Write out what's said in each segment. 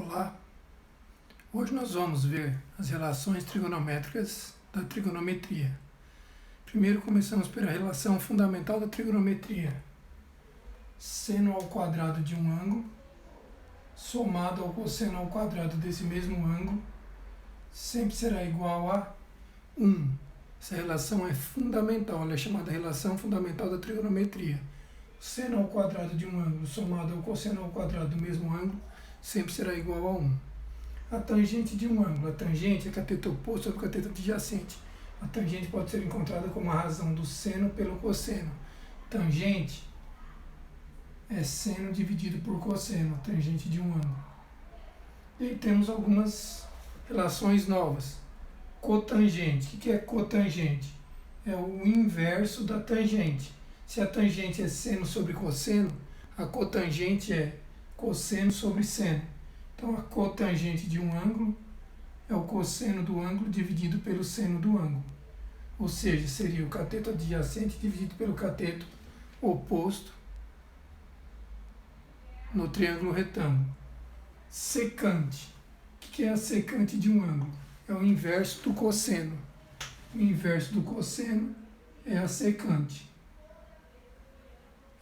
Olá, hoje nós vamos ver as relações trigonométricas da trigonometria. Primeiro começamos pela relação fundamental da trigonometria. Seno ao quadrado de um ângulo, somado ao cosseno ao quadrado desse mesmo ângulo, sempre será igual a 1. Essa relação é fundamental, ela é chamada relação fundamental da trigonometria. Seno ao quadrado de um ângulo somado ao cosseno ao quadrado do mesmo ângulo sempre será igual a 1. A tangente de um ângulo, a tangente é cateto oposto sobre cateto adjacente. A tangente pode ser encontrada como a razão do seno pelo cosseno. Tangente é seno dividido por cosseno, a tangente de um ângulo. E aí temos algumas relações novas. Cotangente, o que é cotangente? É o inverso da tangente. Se a tangente é seno sobre cosseno, a cotangente é cosseno sobre seno. Então, a cotangente de um ângulo é o cosseno do ângulo dividido pelo seno do ângulo. Ou seja, seria o cateto adjacente dividido pelo cateto oposto no triângulo retângulo. Secante. O que é a secante de um ângulo? É o inverso do cosseno. O inverso do cosseno é a secante.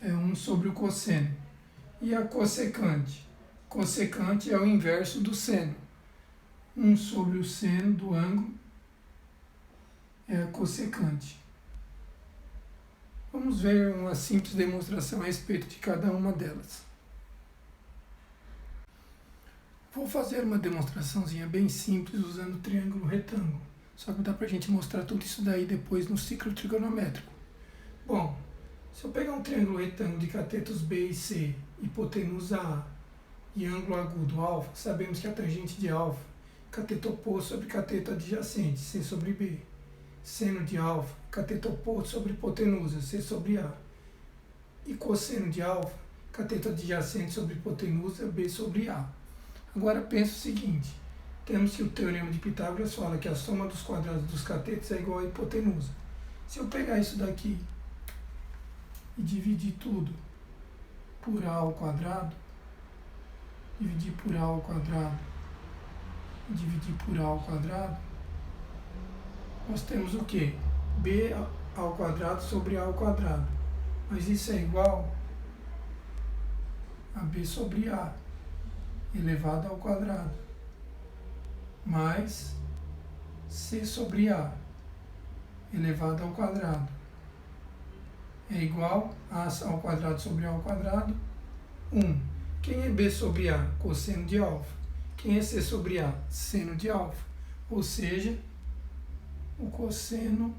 É 1 sobre o cosseno. E a cossecante? Cossecante é o inverso do seno. 1 sobre o seno do ângulo é a cossecante. Vamos ver uma simples demonstração a respeito de cada uma delas. Vou fazer uma demonstraçãozinha bem simples usando o triângulo retângulo. Só que dá pra gente mostrar tudo isso daí depois no ciclo trigonométrico. Bom, se eu pegar um triângulo retângulo de catetos B e C, hipotenusa A e ângulo agudo alfa, sabemos que a tangente de alfa, cateto oposto sobre cateto adjacente, C sobre B. Seno de alfa, cateto oposto sobre hipotenusa, C sobre A. E cosseno de alfa, cateto adjacente sobre hipotenusa, B sobre A. Agora pensa o seguinte, temos que o teorema de Pitágoras fala que a soma dos quadrados dos catetos é igual à hipotenusa. Se eu pegar isso daqui e dividir tudo por A ao quadrado, dividir por A ao quadrado, dividir por A ao quadrado, nós temos o quê? B ao quadrado sobre A ao quadrado. Mas isso é igual a B sobre A elevado ao quadrado, mais C sobre A elevado ao quadrado. É igual a ao quadrado sobre A ao quadrado, 1. Quem é B sobre A? Cosseno de alfa. Quem é C sobre A? Seno de alfa. Ou seja, o cosseno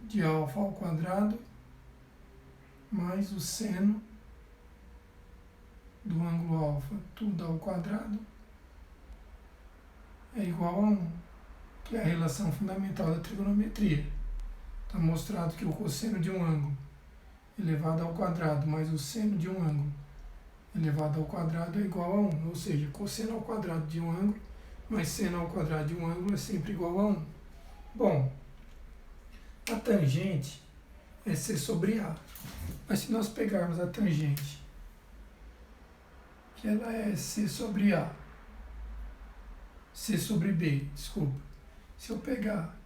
de alfa ao quadrado mais o seno do ângulo alfa, tudo ao quadrado, é igual a 1, que é a relação fundamental da trigonometria. Está mostrado que o cosseno de um ângulo elevado ao quadrado mais o seno de um ângulo elevado ao quadrado é igual a 1. Ou seja, cosseno ao quadrado de um ângulo mais seno ao quadrado de um ângulo é sempre igual a 1. Bom, a tangente é C sobre A. Mas se nós pegarmos a tangente, que ela é C sobre A, C sobre B, desculpa. Se eu pegar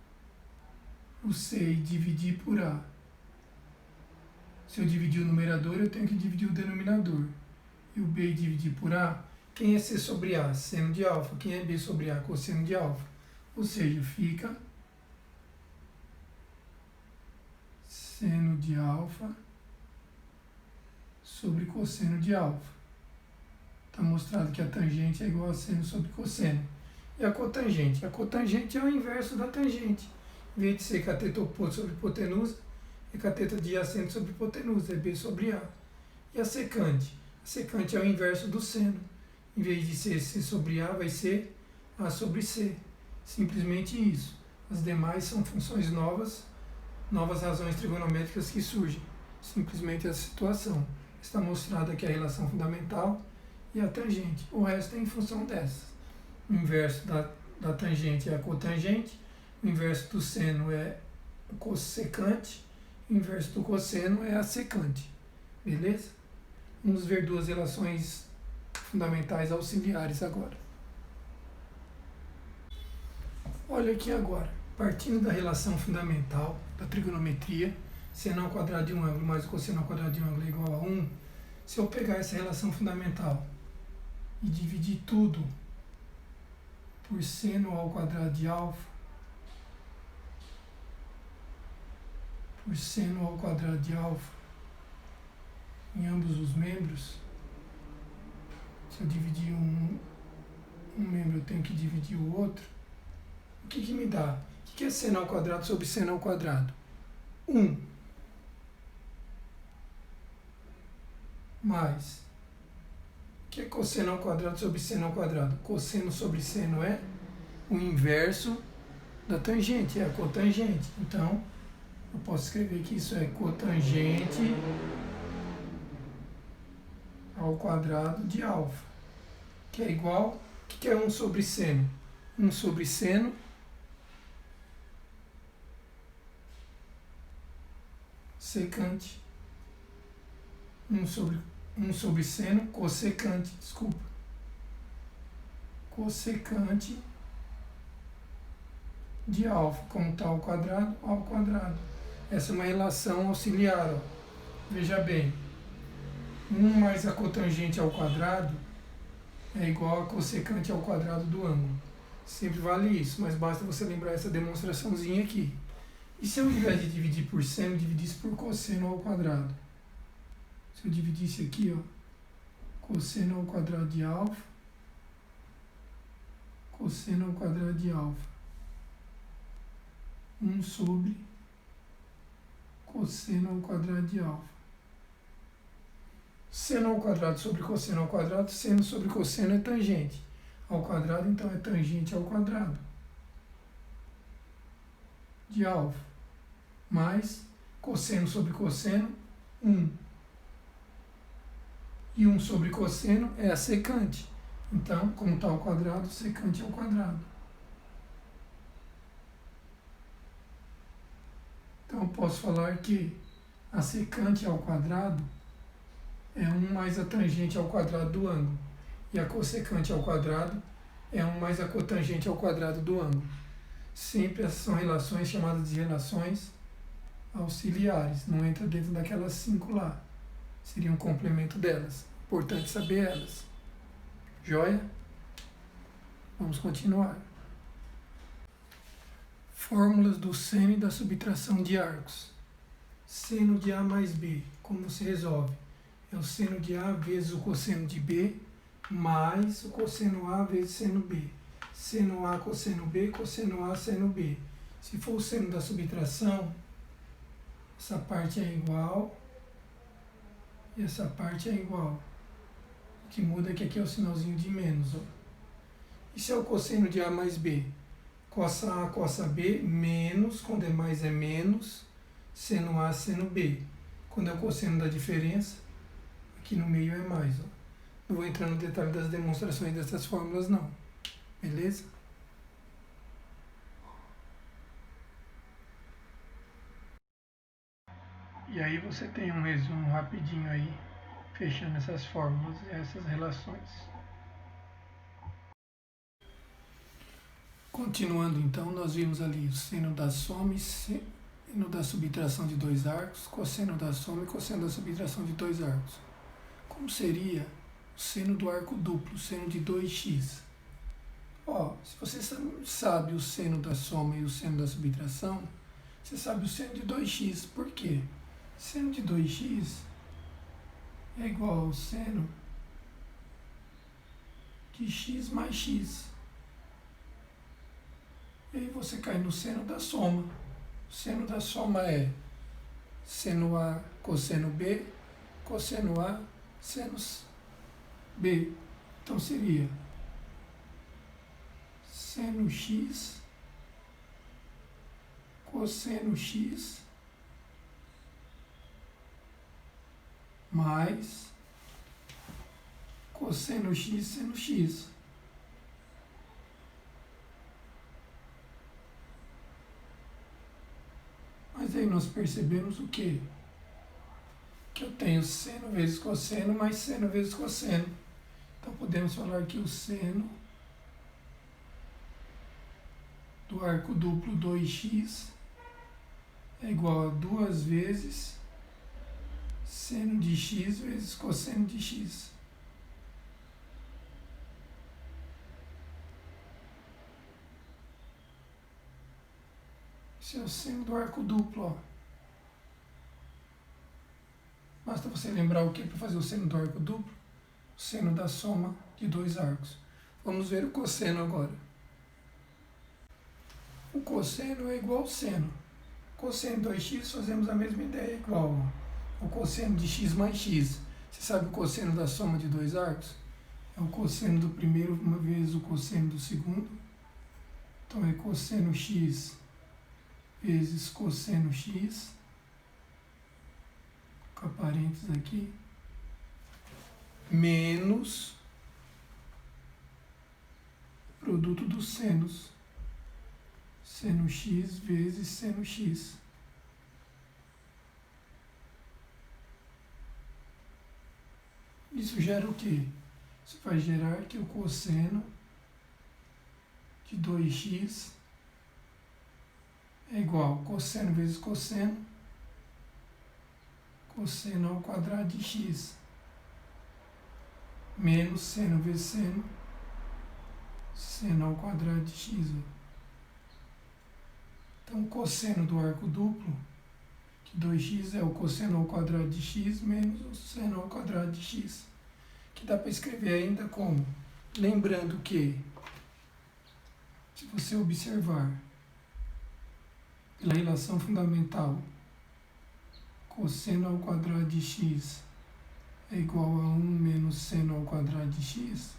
o C e dividir por A, se eu dividir o numerador, eu tenho que dividir o denominador. E o B dividir por A, quem é C sobre A? Seno de alfa. Quem é B sobre A? Cosseno de alfa. Ou seja, fica seno de alfa sobre cosseno de alfa. Está mostrado que a tangente é igual a seno sobre cosseno. E a cotangente? A cotangente é o inverso da tangente. Em vez de ser cateto oposto sobre hipotenusa, é cateto adjacente sobre hipotenusa, é B sobre A. E a secante? A secante é o inverso do seno. Em vez de ser C sobre A, vai ser A sobre C. Simplesmente isso. As demais são funções novas razões trigonométricas que surgem. Simplesmente essa situação. Está mostrada aqui a relação fundamental e a tangente. O resto é em função dessas. O inverso da tangente é a cotangente, o inverso do seno é o cossecante, o inverso do cosseno é a secante. Beleza? Vamos ver duas relações fundamentais auxiliares agora. Olha aqui agora, partindo da relação fundamental da trigonometria, seno ao quadrado de um ângulo mais o cosseno ao quadrado de um ângulo é igual a 1, se eu pegar essa relação fundamental e dividir tudo por seno ao quadrado de alfa, por seno ao quadrado de alfa, em ambos os membros, se eu dividir um membro, eu tenho que dividir o outro, o que me dá? O que é seno ao quadrado sobre seno ao quadrado? 1 mais, o que é cosseno ao quadrado sobre seno ao quadrado? Cosseno sobre seno é o inverso da tangente, é a cotangente. Então, eu posso escrever que isso é cotangente ao quadrado de alfa, que é igual, o que é 1 sobre seno? 1 sobre seno secante. 1 sobre seno cossecante, desculpa. Cossecante de alfa, como está ao quadrado. Essa é uma relação auxiliar, ó. Veja bem, 1 mais a cotangente ao quadrado é igual a cossecante ao quadrado do ângulo. Sempre vale isso, mas basta você lembrar essa demonstraçãozinha aqui. E se eu, ao invés de dividir por seno, dividisse por cosseno ao quadrado? Se eu dividisse aqui, ó, cosseno ao quadrado de alfa, cosseno ao quadrado de alfa, 1 sobre cosseno ao quadrado de alfa. Seno ao quadrado sobre cosseno ao quadrado, seno sobre cosseno é tangente ao quadrado, então é tangente ao quadrado de alfa, mais cosseno sobre cosseno, 1. E 1 sobre cosseno é a secante. Então, como está ao quadrado, secante ao quadrado. Então, eu posso falar que a secante ao quadrado é 1 mais a tangente ao quadrado do ângulo. E a cossecante ao quadrado é 1 mais a cotangente ao quadrado do ângulo. Sempre essas são relações chamadas de relações auxiliares. Não entra dentro daquelas 5 lá. Seria um complemento delas. Importante saber elas. Joia? Vamos continuar. Fórmulas do seno e da subtração de arcos. Seno de A mais B. Como se resolve? É o seno de A vezes o cosseno de B, mais o cosseno A vezes seno B. Seno A cosseno B, cosseno A seno B. Se for o seno da subtração, essa parte é igual e essa parte é igual. O que muda é que aqui é o sinalzinho de menos. Ó. E se é o cosseno de A mais B? Cossa A, cossa B, menos, quando é mais é menos, seno A, seno B. Quando é o cosseno da diferença, aqui no meio é mais. Ó. Não vou entrar no detalhe das demonstrações dessas fórmulas não. Beleza? E aí você tem um resumo rapidinho aí, fechando essas fórmulas e essas relações. Continuando então, nós vimos ali o seno da soma e seno da subtração de dois arcos, cosseno da soma e cosseno da subtração de dois arcos. Como seria o seno do arco duplo, o seno de 2x? Ó, se você sabe o seno da soma e o seno da subtração, você sabe o seno de 2x. Por quê? Seno de 2x é igual ao seno de x mais x. E aí você cai no seno da soma. O seno da soma é seno A cosseno B, cosseno A seno B. Então seria seno x cosseno x mais cosseno x seno x. Mas aí nós percebemos o quê? Que eu tenho tenho seno vezes cosseno mais seno vezes cosseno. Então podemos falar que o seno do arco duplo 2x é igual a 2 vezes seno de x vezes cosseno de x. Esse é o seno do arco duplo, ó. Basta você lembrar o que para fazer o seno do arco duplo? O seno da soma de dois arcos. Vamos ver o cosseno agora. O cosseno é igual ao seno. Cosseno de 2x, fazemos a mesma ideia, igual ao cosseno de x mais x. Você sabe o cosseno da soma de dois arcos? É o cosseno do primeiro uma vez o cosseno do segundo. Então é cosseno x vezes cosseno x, com parênteses aqui, menos o produto dos senos, seno x vezes seno x. Isso gera o quê? Isso vai gerar que o cosseno de 2x é igual a cosseno vezes cosseno, cosseno ao quadrado de x, menos seno vezes seno, seno ao quadrado de x. Então, o cosseno do arco duplo, que 2x é o cosseno ao quadrado de x menos o seno ao quadrado de x, que dá para escrever ainda como, lembrando que, se você observar pela relação fundamental, cosseno ao quadrado de x é igual a 1 menos seno ao quadrado de x,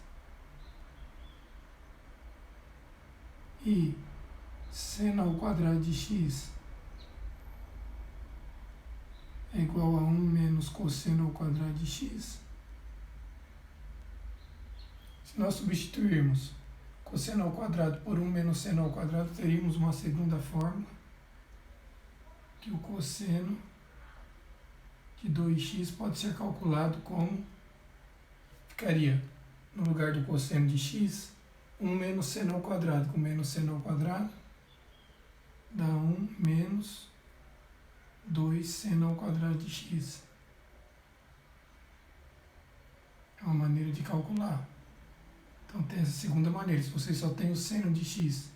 e seno ao quadrado de x é igual a 1 menos cosseno ao quadrado de x. Se nós substituirmos cosseno ao quadrado por 1 menos seno ao quadrado, teríamos uma segunda fórmula, que o cosseno de 2x pode ser calculado como, ficaria no lugar do cosseno de x, 1 menos seno ao quadrado, com menos seno ao quadrado, dá 1 menos 2 seno ao quadrado de x. É uma maneira de calcular. Então tem essa segunda maneira. Se você só tem o seno de x,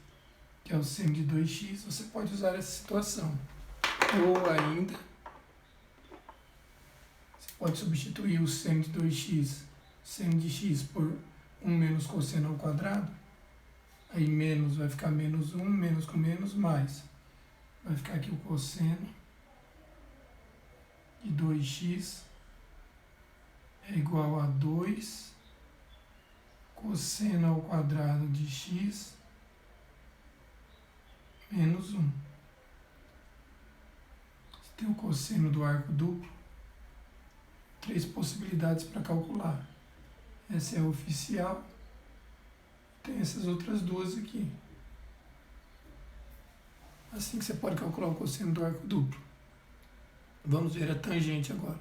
que é o seno de 2x, você pode usar essa situação. Ou ainda, você pode substituir o seno de 2x, seno de x, por 1 menos cosseno ao quadrado. Aí menos vai ficar menos 1, menos com menos, mais. Vai ficar aqui o cosseno de 2x é igual a 2 cosseno ao quadrado de x menos 1. Tem o cosseno do arco duplo, 3 possibilidades para calcular. Essa é a oficial, tem essas outras duas aqui. Assim que você pode calcular o cosseno do arco duplo. Vamos ver a tangente agora.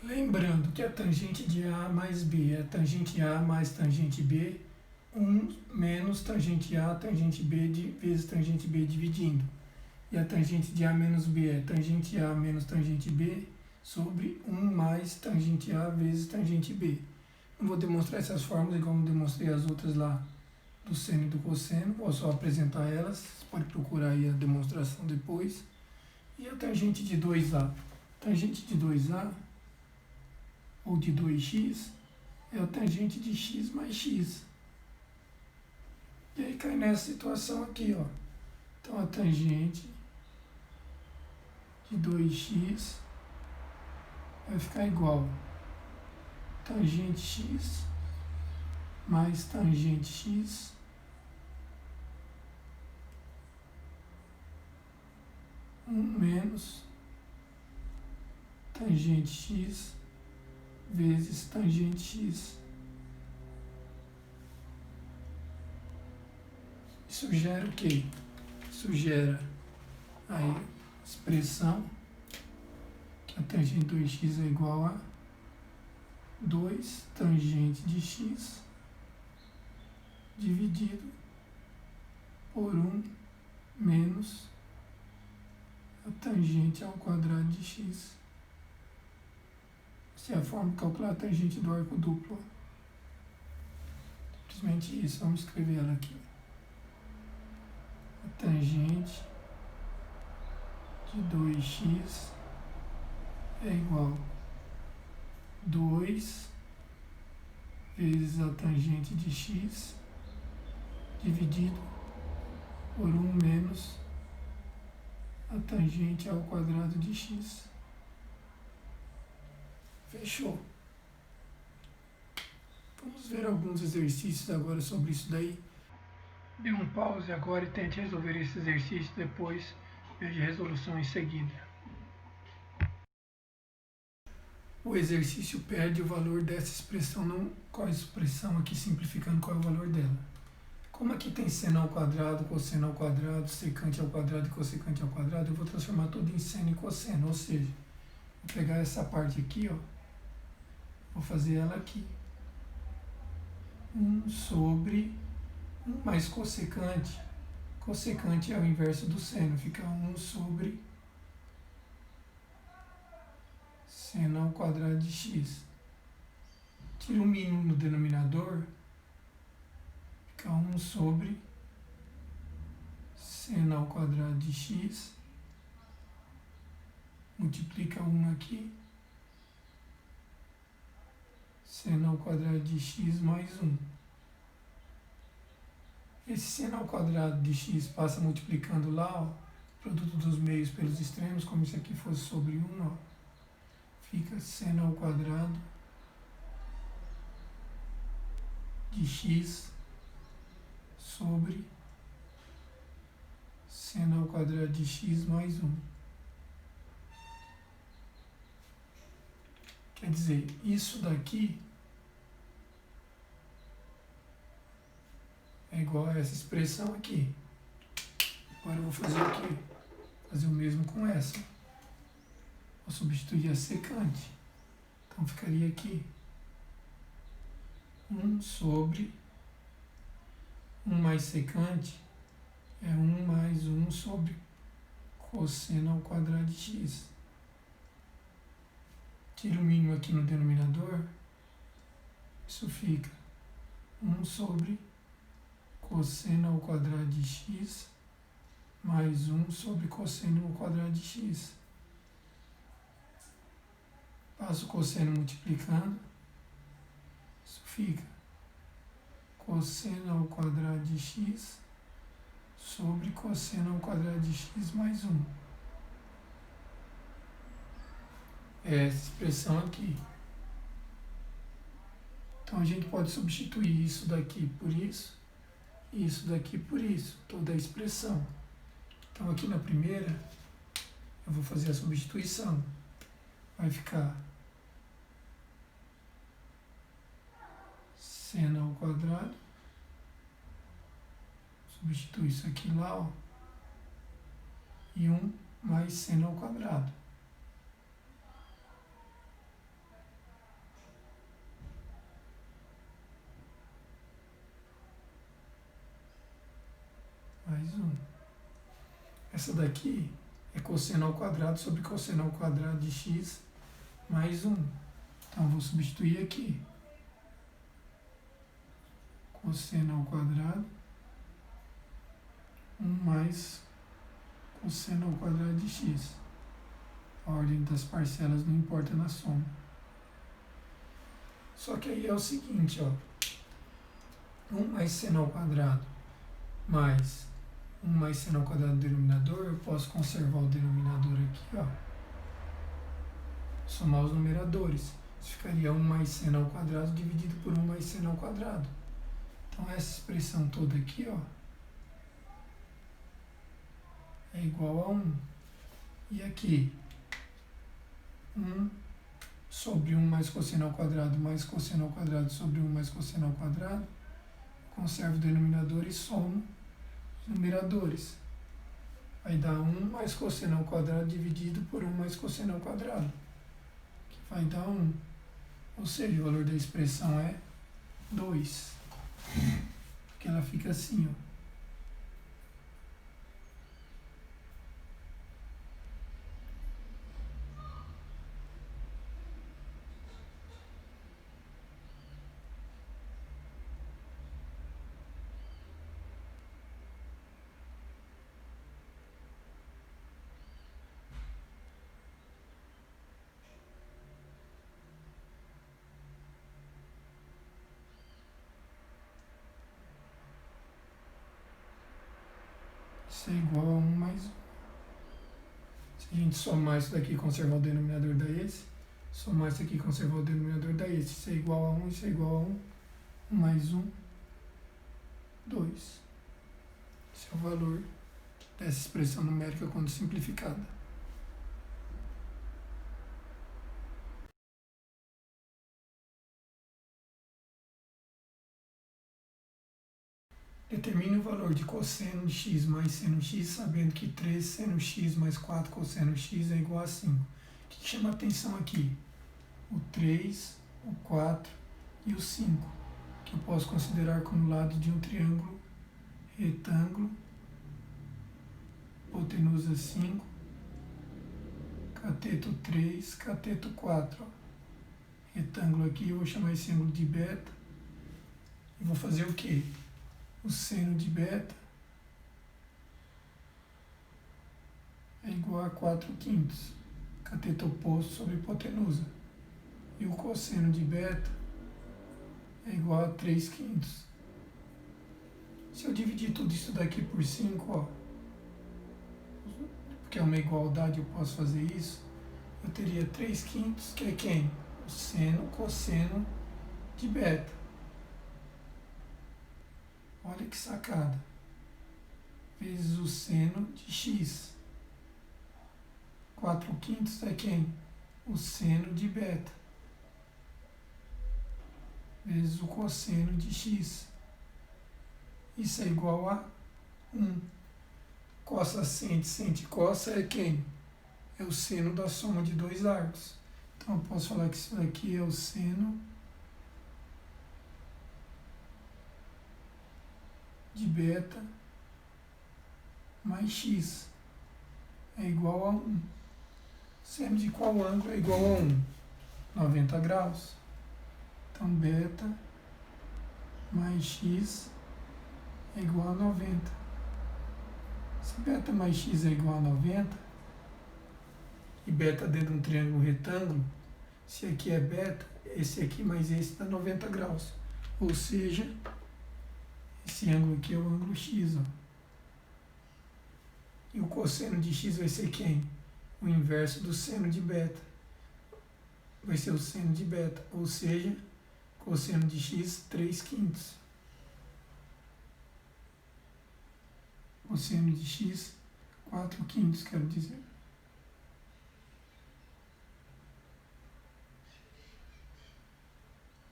Lembrando que a tangente de A mais B é a tangente A mais tangente B, 1 menos tangente A, tangente B vezes tangente B dividindo. E a tangente de A menos B é tangente A menos tangente B sobre 1 mais tangente A vezes tangente B. Não vou demonstrar essas fórmulas igual eu demonstrei as outras lá do seno e do cosseno, vou só apresentar elas, você pode procurar aí a demonstração depois. E a tangente de 2A? Tangente de 2A, ou de 2x, é a tangente de x mais x. E aí cai nessa situação aqui, ó. Então a tangente de 2x vai ficar igual a tangente x mais tangente x menos tangente x vezes tangente x. Isso gera o quê? Isso gera a expressão, que A tangente de 2x é igual a 2 tangente de x dividido por 1 menos a tangente ao quadrado de x. Essa é a forma de calcular a tangente do arco duplo. Simplesmente isso, vamos escrever ela aqui. A tangente de 2x é igual a 2 vezes a tangente de x dividido por 1 menos a tangente ao quadrado de x. Fechou. Vamos ver alguns exercícios agora sobre isso daí. Dê um pause agora e tente resolver esse exercício, depois veja a resolução em seguida. O exercício pede o valor dessa expressão, não qual a expressão aqui, simplificando qual é o valor dela. Como aqui tem seno ao quadrado, cosseno ao quadrado, secante ao quadrado e cossecante ao quadrado, eu vou transformar tudo em seno e cosseno, ou seja, vou pegar essa parte aqui, ó, vou fazer ela aqui. 1 sobre 1 mais cossecante. Cossecante é o inverso do seno, fica 1 sobre seno ao quadrado de x. Tira o mínimo no denominador, fica 1 sobre seno ao quadrado de x. Multiplica 1 aqui. Seno ao quadrado de x mais 1. Esse seno ao quadrado de x passa multiplicando lá, ó, produto dos meios pelos extremos, como se aqui fosse sobre 1, ó. Fica seno ao quadrado de x sobre seno ao quadrado de x mais 1. Quer dizer, isso daqui é igual a essa expressão aqui. Agora eu vou fazer o quê? Fazer o mesmo com essa. Vou substituir a secante. Então ficaria aqui 1 sobre 1 mais secante é 1 mais 1 sobre cosseno ao quadrado de x. Tira o mínimo aqui no denominador. Isso fica 1 sobre cosseno ao quadrado de x mais 1 sobre cosseno ao quadrado de x. Passo o cosseno multiplicando. Isso fica cosseno ao quadrado de x sobre cosseno ao quadrado de x mais 1. É essa expressão aqui. Então a gente pode substituir isso daqui por isso e isso daqui por isso, toda a expressão. Então aqui na primeira eu vou fazer a substituição. Vai ficar seno ao quadrado, substitui isso aqui lá, ó, e 1 mais seno ao quadrado. Mais 1. Essa daqui é cosseno ao quadrado sobre cosseno ao quadrado de x mais 1. Então eu vou substituir aqui. Cosseno ao quadrado, 1 mais cosseno ao quadrado de x. A ordem das parcelas não importa na soma. Só que aí é o seguinte, ó. 1 mais seno ao quadrado mais 1 mais seno ao quadrado do denominador, eu posso conservar o denominador aqui, ó. Somar os numeradores. Isso ficaria 1 mais seno ao quadrado dividido por 1 mais seno ao quadrado. Então essa expressão toda aqui, ó, é igual a 1. E aqui, 1 sobre 1 mais cosseno ao quadrado mais cosseno ao quadrado sobre 1 mais cosseno ao quadrado. Conservo o denominador e somo os numeradores. Vai dar 1 mais cosseno ao quadrado dividido por 1 mais cosseno ao quadrado. vai dar 1. Ou seja, o valor da expressão é 2. Porque ela fica assim, ó. Isso é igual a 1 mais 1. Se a gente somar isso daqui e conservar o denominador dá esse, somar isso aqui e conservar o denominador dá esse. Isso é igual a 1, isso é igual a 1. 1 mais 1, 2. Esse é o valor dessa expressão numérica quando simplificada. Determine o valor de cosseno de x mais seno x, sabendo que 3 seno x mais 4 cosseno x é igual a 5. O que chama a atenção aqui? O 3, o 4 e o 5, que eu posso considerar como lado de um triângulo retângulo, hipotenusa 5, cateto 3, cateto 4. Ó. Retângulo aqui, eu vou chamar esse ângulo de beta. E vou fazer o quê? O seno de beta é igual a 4 quintos, cateto oposto sobre hipotenusa. E o cosseno de beta é igual a 3 quintos. Se eu dividir tudo isso daqui por 5, ó, porque é uma igualdade, eu posso fazer isso, eu teria 3 quintos, que é quem? O seno, cosseno de beta. Olha que sacada. Vezes o seno de x. 4 quintos é quem? O seno de beta. Vezes o cosseno de x. Isso é igual a 1. Cossa sente cossa é quem? É o seno da soma de dois arcos. Então eu posso falar que isso daqui é o seno de beta mais x é igual a 1. Seno de qual ângulo é igual a 1? 90 graus. Então, beta mais x é igual a 90. Se beta mais x é igual a 90, e beta dentro de um triângulo retângulo, se aqui é beta, esse aqui mais esse dá 90 graus. Ou seja, esse ângulo aqui é o ângulo x. Ó. E o cosseno de x vai ser quem? O inverso do seno de beta. Vai ser o seno de beta. Ou seja, cosseno de x, 3 quintos. Cosseno de x, 4 quintos, quero dizer.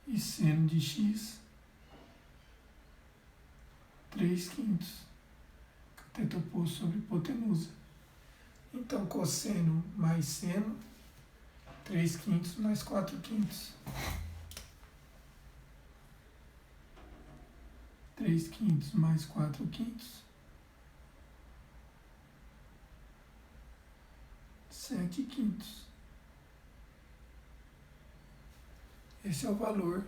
E seno de x, 3 quintos. Cateto oposto sobre hipotenusa. Então, cosseno mais seno, 3 quintos mais 4 quintos. 3 quintos mais 4 quintos. 7 quintos. Esse é o valor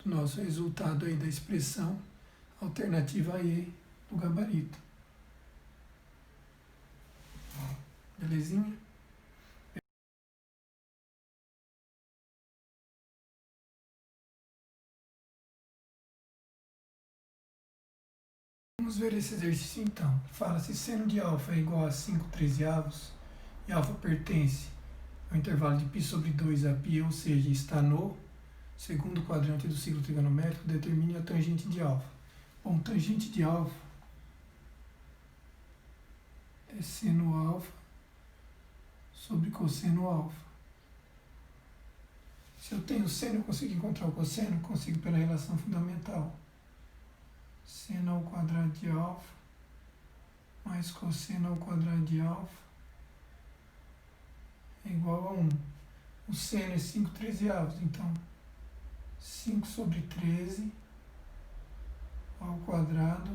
do nosso resultado aí da expressão alternativa E do gabarito. Belezinha? Vamos ver esse exercício então. Fala se seno de alfa é igual a 5/13 e alfa pertence ao intervalo de π sobre 2 a π, ou seja, está no segundo quadrante do ciclo trigonométrico, determine a tangente de alfa. Bom, tangente de alfa é seno alfa sobre cosseno alfa. Se eu tenho seno, eu consigo encontrar o cosseno? Consigo pela relação fundamental. Seno ao quadrado de alfa mais cosseno ao quadrado de alfa é igual a 1. O seno é 5/13, então 5 sobre 13 ao quadrado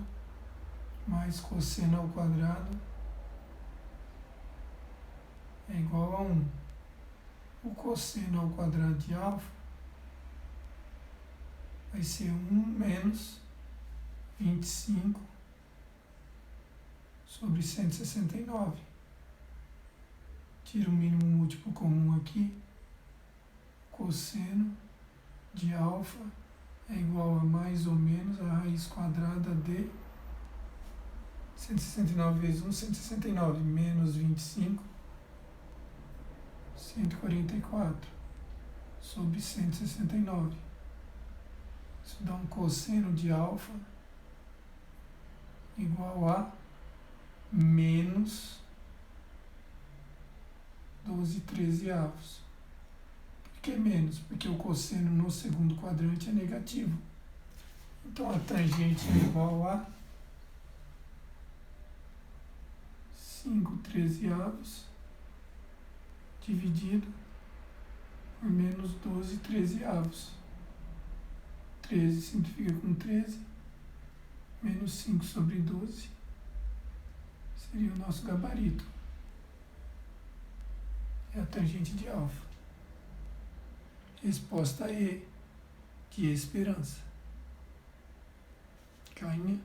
mais cosseno ao quadrado é igual a 1. O cosseno ao quadrado de alfa vai ser 1 menos 25 sobre 169. Tira o mínimo múltiplo comum aqui. Cosseno de alfa é igual a mais ou menos a raiz quadrada de 169 vezes 1, 169, menos 25, 144, sobre 169. Isso dá um cosseno de alfa igual a menos 12/13. Por que menos? Porque o cosseno no segundo quadrante é negativo. Então a tangente é igual a 5/13 dividido por menos 12/13. 13 simplifica com 13, menos 5 sobre 12 seria o nosso gabarito. É a tangente de alfa. Resposta E, de esperança. Joinha.